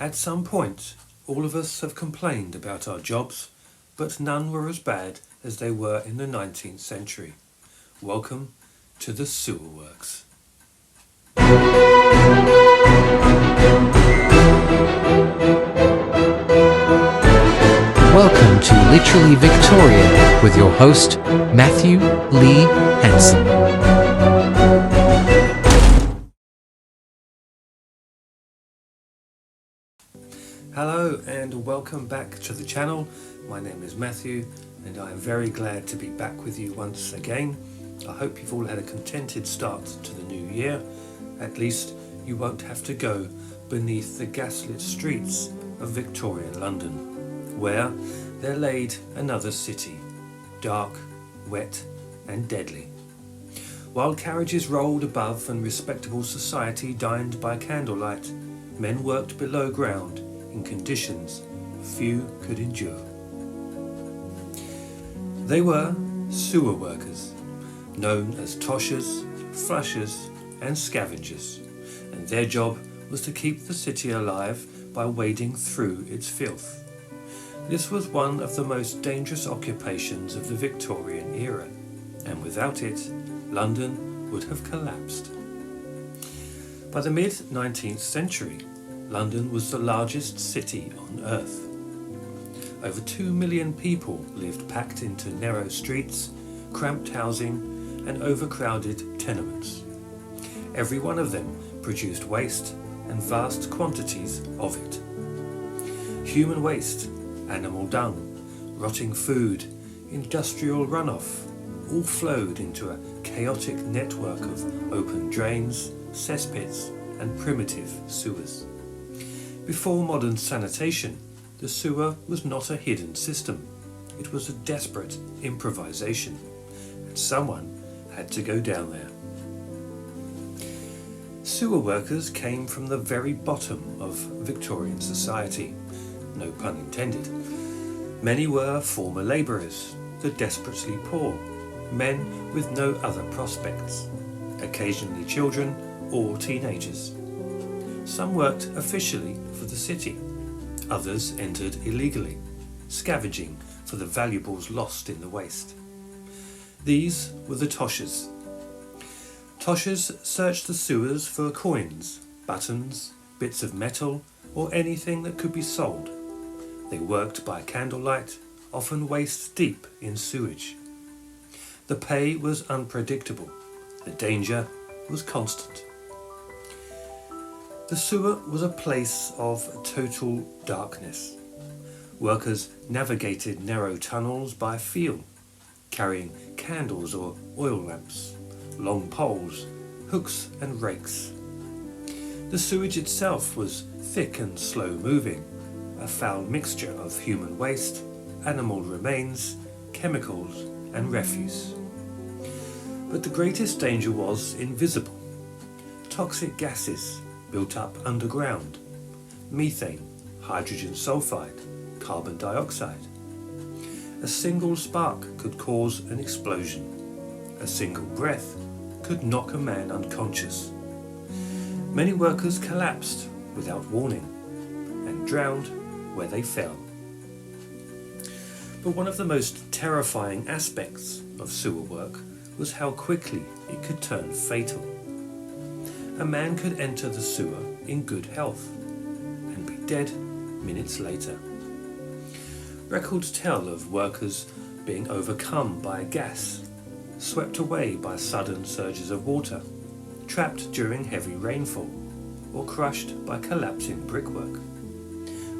At some point, all of us have complained about our jobs, but none were as bad as they were in the 19th century. Welcome to the sewer works. Welcome to Literally Victorian with your host, Matthew Lee Hanson. Hello and welcome back to the channel. My name is Matthew and I am very glad to be back with you once again. I hope you've all had a contented start to the new year. At least you won't have to go beneath the gaslit streets of Victorian London, where there laid another city, dark, wet and deadly. While carriages rolled above and respectable society dined by candlelight, men worked below ground in conditions few could endure. They were sewer workers, known as toshers, flushers and scavengers, and their job was to keep the city alive by wading through its filth. This was one of the most dangerous occupations of the Victorian era, and without it, London would have collapsed. By the mid-19th century, London was the largest city on earth. Over 2 million people lived packed into narrow streets, cramped housing and overcrowded tenements. Every one of them produced waste and vast quantities of it. Human waste, animal dung, rotting food, industrial runoff, all flowed into a chaotic network of open drains, cesspits and primitive sewers. Before modern sanitation, the sewer was not a hidden system. It was a desperate improvisation, and someone had to go down there. Sewer workers came from the very bottom of Victorian society, no pun intended. Many were former labourers, the desperately poor, men with no other prospects, occasionally children or teenagers. Some worked officially for the city, others entered illegally, scavenging for the valuables lost in the waste. These were the toshers. Toshers searched the sewers for coins, buttons, bits of metal, or anything that could be sold. They worked by candlelight, often waist deep in sewage. The pay was unpredictable, the danger was constant. The sewer was a place of total darkness. Workers navigated narrow tunnels by feel, carrying candles or oil lamps, long poles, hooks and rakes. The sewage itself was thick and slow moving, a foul mixture of human waste, animal remains, chemicals and refuse. But the greatest danger was invisible. Toxic gases built up underground, methane, hydrogen sulfide, carbon dioxide. A single spark could cause an explosion. A single breath could knock a man unconscious. Many workers collapsed without warning and drowned where they fell. But one of the most terrifying aspects of sewer work was how quickly it could turn fatal. A man could enter the sewer in good health and be dead minutes later. Records tell of workers being overcome by gas, swept away by sudden surges of water, trapped during heavy rainfall, or crushed by collapsing brickwork.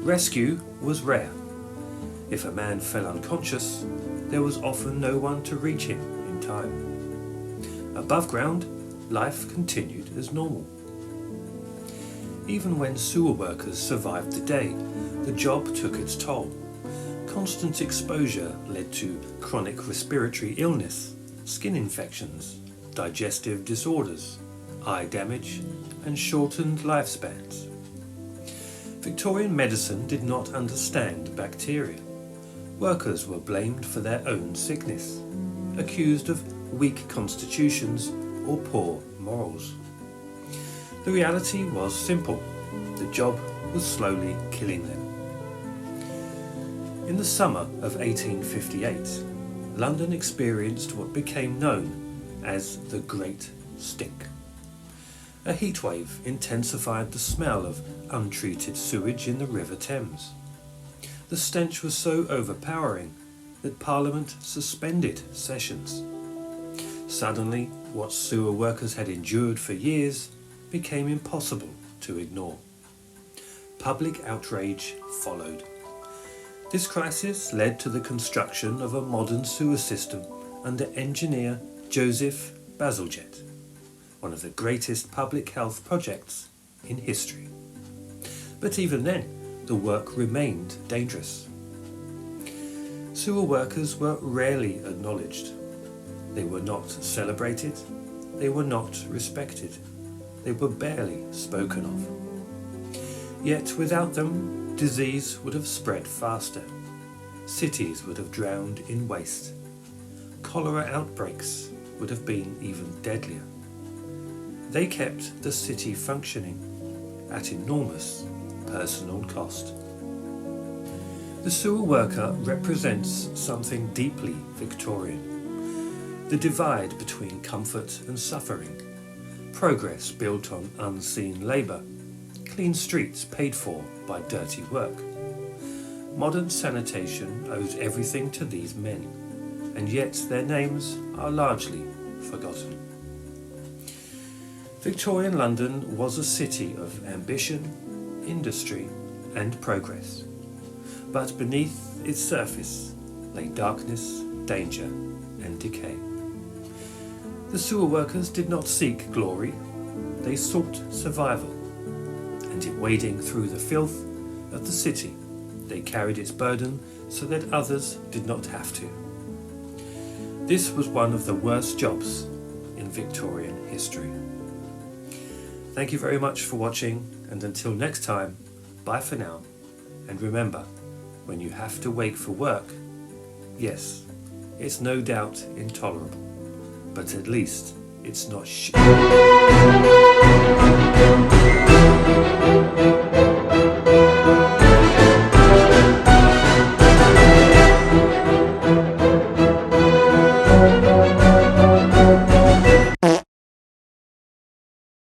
Rescue was rare. If a man fell unconscious, there was often no one to reach him in time. Above ground, life continued as normal. Even when sewer workers survived the day, the job took its toll. Constant exposure led to chronic respiratory illness, skin infections, digestive disorders, eye damage, and shortened lifespans. Victorian medicine did not understand bacteria. Workers were blamed for their own sickness, accused of weak constitutions or poor morals. The reality was simple. The job was slowly killing them. In the summer of 1858, London experienced what became known as the Great Stink. A heatwave intensified the smell of untreated sewage in the River Thames. The stench was so overpowering that Parliament suspended sessions. Suddenly, what sewer workers had endured for years became impossible to ignore. Public outrage followed. This crisis led to the construction of a modern sewer system under engineer Joseph Bazalgette, one of the greatest public health projects in history. But even then, the work remained dangerous. Sewer workers were rarely acknowledged. They were not celebrated, they were not respected, they were barely spoken of. Yet without them, disease would have spread faster. Cities would have drowned in waste. Cholera outbreaks would have been even deadlier. They kept the city functioning at enormous personal cost. The sewer worker represents something deeply Victorian. The divide between comfort and suffering, progress built on unseen labour, clean streets paid for by dirty work. Modern sanitation owes everything to these men, and yet their names are largely forgotten. Victorian London was a city of ambition, industry and progress. But beneath its surface lay darkness, danger and decay. The sewer workers did not seek glory, they sought survival. And in wading through the filth of the city, they carried its burden so that others did not have to. This was one of the worst jobs in Victorian history. Thank you very much for watching, and until next time, bye for now. And remember, when you have to wake for work, yes, it's no doubt intolerable, but at least it's not